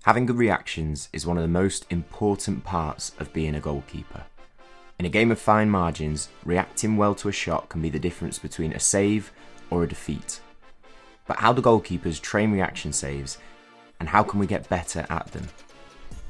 Having good reactions is one of the most important parts of being a goalkeeper. In a game of fine margins, reacting well to a shot can be the difference between a save or a defeat. But how do goalkeepers train reaction saves, and how can we get better at them?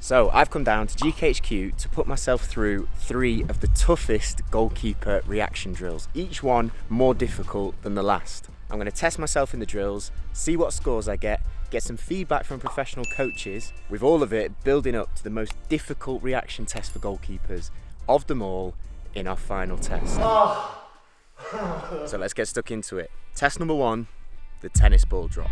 So I've come down to GKHQ to put myself through 3 of the toughest goalkeeper reaction drills, each one more difficult than the last. I'm going to test myself in the drills, see what scores I get some feedback from professional coaches, with all of it building up to the most difficult reaction test for goalkeepers of them all in our final test. So let's get stuck into it. Test number 1, the tennis ball drop.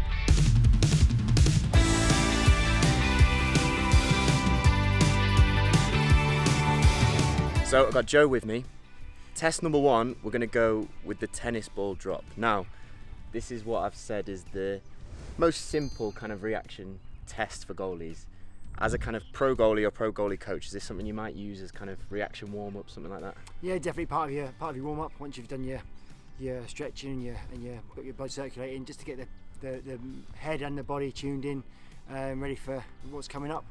So I've got Joe with me. Test number 1, we're going to go with the tennis ball drop. Now, this is what I've said is the most simple kind of reaction test for goalies. As a kind of pro goalie or pro goalie coach, is this something you might use as kind of reaction warm up, something like that? Yeah, definitely part of your warm up. Once you've done your stretching and got your blood circulating, just to get the head and the body tuned in, ready for what's coming up.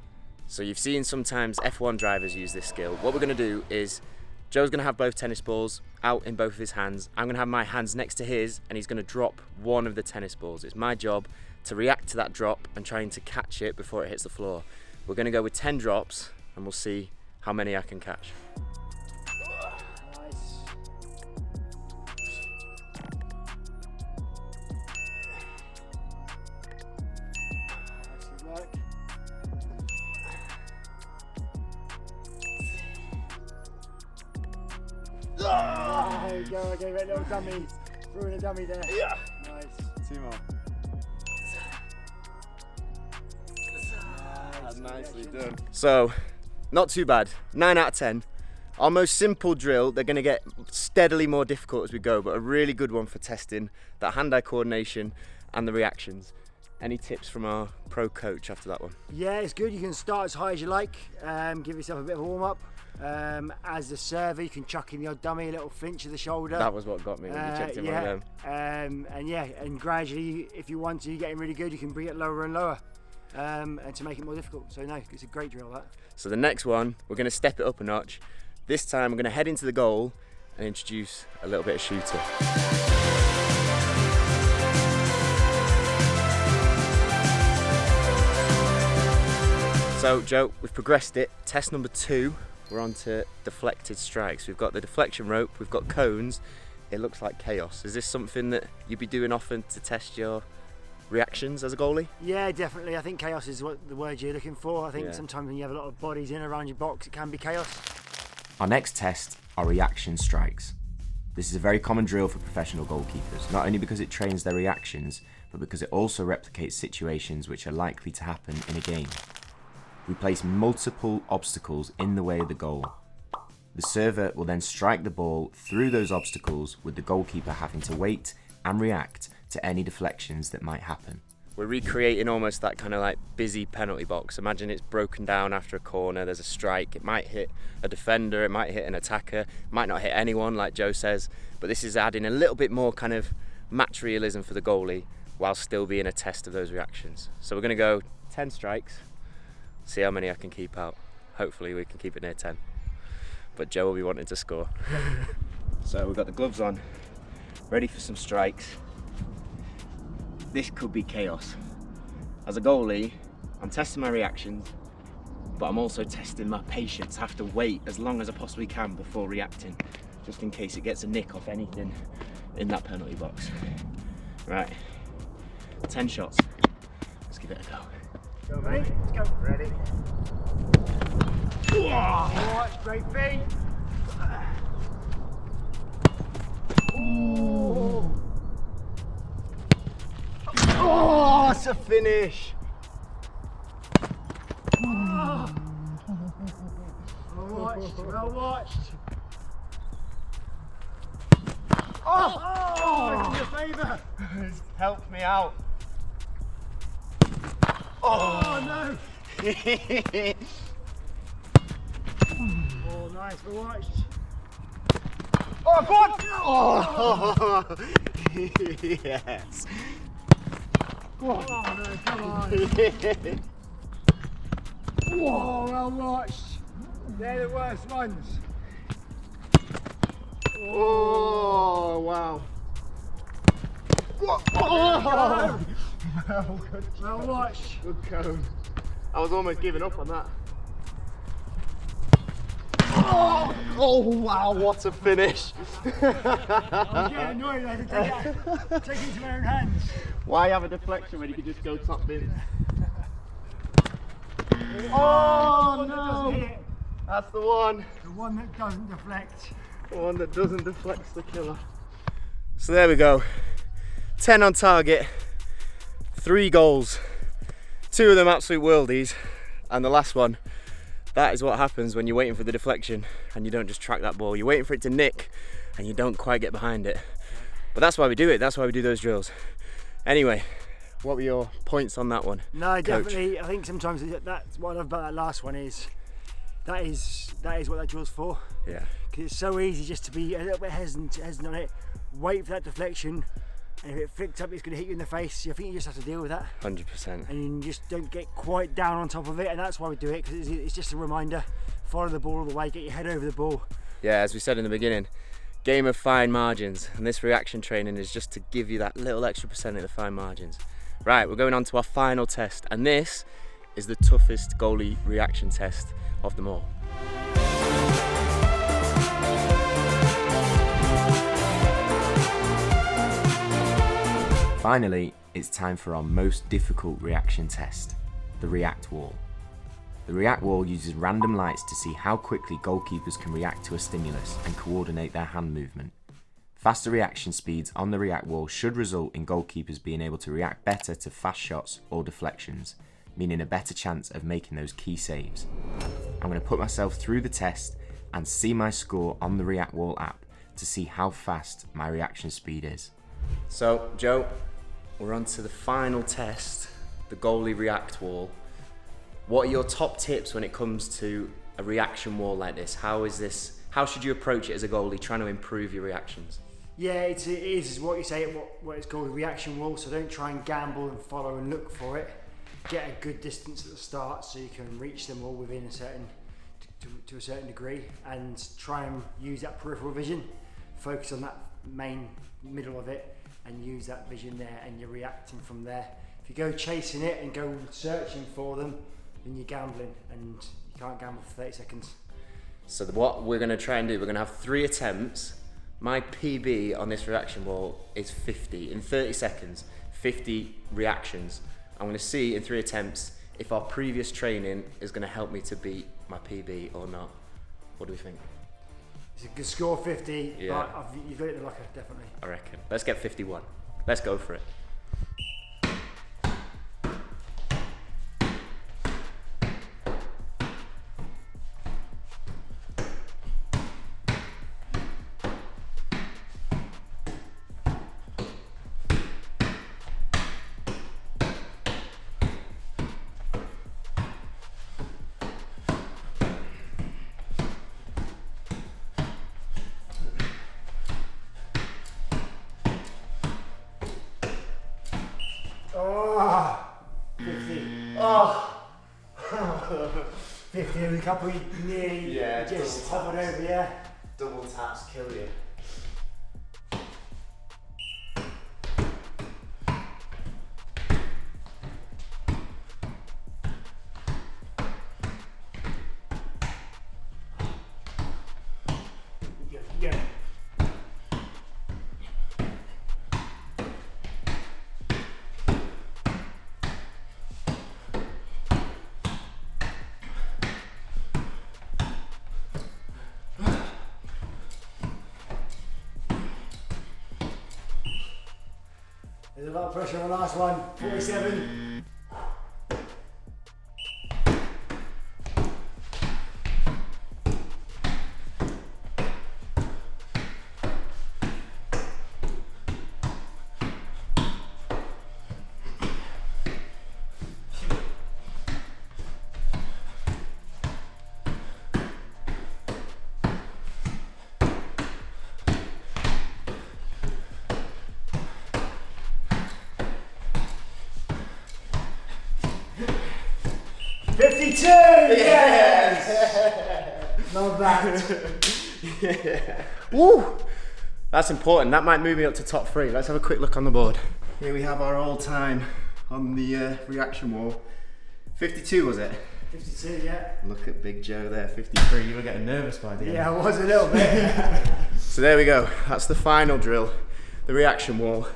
So you've seen sometimes F1 drivers use this skill. What we're going to do is Joe's going to have both tennis balls out in both of his hands. I'm going to have my hands next to his, and he's going to drop one of the tennis balls. It's my job to react to that drop and trying to catch it before it hits the floor. We're going to go with 10 drops and we'll see how many I can catch. There you go, I gave it a little dummy. Threw in a dummy there. Yeah. Nice. 2 more. Nicely done. So, not too bad. 9 out of 10. Our most simple drill, they're going to get steadily more difficult as we go, but a really good one for testing that hand-eye coordination and the reactions. Any tips from our pro coach after that one? Yeah, it's good. You can start as high as you like. Give yourself a bit of a warm-up. As a server, you can chuck in the odd dummy, a little flinch of the shoulder. That was what got me when you checked in one of them. And gradually, if you want to, you're getting really good, you can bring it lower and lower. And to make it more difficult. So no, it's a great drill, that. So the next one, we're going to step it up a notch. This time we're going to head into the goal and introduce a little bit of shooting. So Joe, we've progressed it. Test number 2, we're on to deflected strikes. We've got the deflection rope, we've got cones. It looks like chaos. Is this something that you'd be doing often to test your reactions as a goalie? Yeah, definitely. I think chaos is what the word you're looking for. I think sometimes when you have a lot of bodies in around your box, it can be chaos. Our next test are reaction strikes. This is a very common drill for professional goalkeepers, not only because it trains their reactions, but because it also replicates situations which are likely to happen in a game. We place multiple obstacles in the way of the goal. The server will then strike the ball through those obstacles, with the goalkeeper having to wait and react to any deflections that might happen. We're recreating almost that kind of like busy penalty box. Imagine it's broken down after a corner, there's a strike, it might hit a defender, it might hit an attacker, it might not hit anyone like Joe says, but this is adding a little bit more kind of match realism for the goalie while still being a test of those reactions. So we're going to go 10 strikes, see how many I can keep out. Hopefully we can keep it near 10. But Joe will be wanting to score. So we've got the gloves on, ready for some strikes. This could be chaos. As a goalie, I'm testing my reactions, but I'm also testing my patience. I have to wait as long as I possibly can before reacting, just in case it gets a nick off anything in that penalty box. Right, 10 shots. Let's give it a go. Go, ready? Let's go. Ready. Alright, great feet. Ooh. Oh, it's a finish. Oh. Well watched. Oh, it's in your favour. It's helped me out. Oh no. Oh, nice, well watched. Oh, go on! Oh, yes. Oh no, come on. Oh, well watched. They're the worst ones. Oh, wow. Oh, well watched. Good cone. I was almost giving up on that. Oh wow, what a finish. I was getting annoyed. I had to take it into my own hands. Why have a deflection when you can just go top bin? Oh no! Hit it. That's the one. The one that doesn't deflect. The one that doesn't deflect's the killer. So there we go. 10 on target, 3 goals, 2 of them absolute worldies, and the last one, that is what happens when you're waiting for the deflection and you don't just track that ball. You're waiting for it to nick and you don't quite get behind it. But that's why we do it, that's why we do those drills. Anyway, what were your points on that one? No, Coach? definitely. I think sometimes that's what I love about that last one is that is what that drill's for. Yeah. Because it's so easy just to be a little bit hesitant on it, wait for that deflection, and if it flicks up, it's going to hit you in the face. I think you just have to deal with that. 100%. And you just don't get quite down on top of it, and that's why we do it, because it's just a reminder. Follow the ball all the way, get your head over the ball. Yeah, as we said in the beginning, game of fine margins, and this reaction training is just to give you that little extra percent of the fine margins. Right, we're going on to our final test, and this is the toughest goalie reaction test of them all. Finally, it's time for our most difficult reaction test, the react wall. The react wall uses random lights to see how quickly goalkeepers can react to a stimulus and coordinate their hand movement. Faster reaction speeds on the react wall should result in goalkeepers being able to react better to fast shots or deflections, meaning a better chance of making those key saves. I'm going to put myself through the test and see my score on the react wall app to see how fast my reaction speed is. So, Joe, we're on to the final test, the goalie react wall. What are your top tips when it comes to a reaction wall like this? How should you approach it as a goalie, trying to improve your reactions? Yeah, it is what you say, what it's called a reaction wall, so don't try and gamble and follow and look for it. Get a good distance at the start so you can reach them all within a certain, to a certain degree, and try and use that peripheral vision. Focus on that main middle of it and use that vision there, and you're reacting from there. If you go chasing it and go searching for them, then you're gambling, and you can't gamble for 30 seconds. So what we're going to try and do, we're going to have 3 attempts. My PB on this reaction wall is 50. In 30 seconds, 50 reactions. I'm going to see in 3 attempts if our previous training is going to help me to beat my PB or not. What do we think? It's a good score, 50, Yeah. but you've got it in the locker, definitely. I reckon. Let's get 51. Let's go for it. Oh, 50. Oh, 50. There was a couple you nearly just hovered over, yeah. Double taps kill you. Yeah. There's a lot of pressure on the last one. 47. 52! Yes! Love that. Woo! That's important. That might move me up to top 3. Let's have a quick look on the board. Here we have our all-time on the reaction wall. 52 was it? 52, yeah. Look at Big Joe there, 53. You were getting nervous by the end. Yeah, I was a little bit. So there we go. That's the final drill, the reaction wall.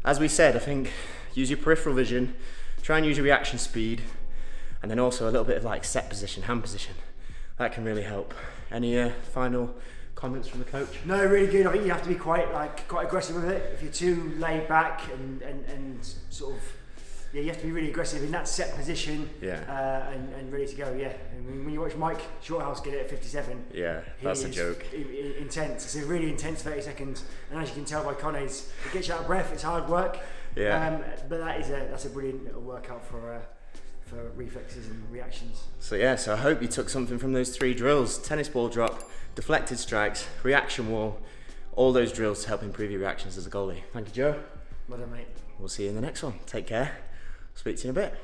As we said, I think use your peripheral vision, try and use your reaction speed, and then also a little bit of like set position, hand position. That can really help. Any final comments from the coach? No, really good. I think you have to be quite aggressive with it. If you're too laid back and sort of, yeah, you have to be really aggressive in that set position. Yeah. And ready to go. Yeah. I mean, when you watch Mike Shorthouse get it at 57. Yeah, that's a joke. Intense. It's a really intense 30 seconds, and as you can tell by Conor, it gets you out of breath. It's hard work. Yeah. But that's a brilliant little workout for reflexes and reactions. So yeah, so I hope you took something from those 3 drills: tennis ball drop, deflected strikes, reaction wall. All those drills to help improve your reactions as a goalie. Thank you, Joe. Well done, mate. We'll see you in the next one. Take care. Speak to you in a bit.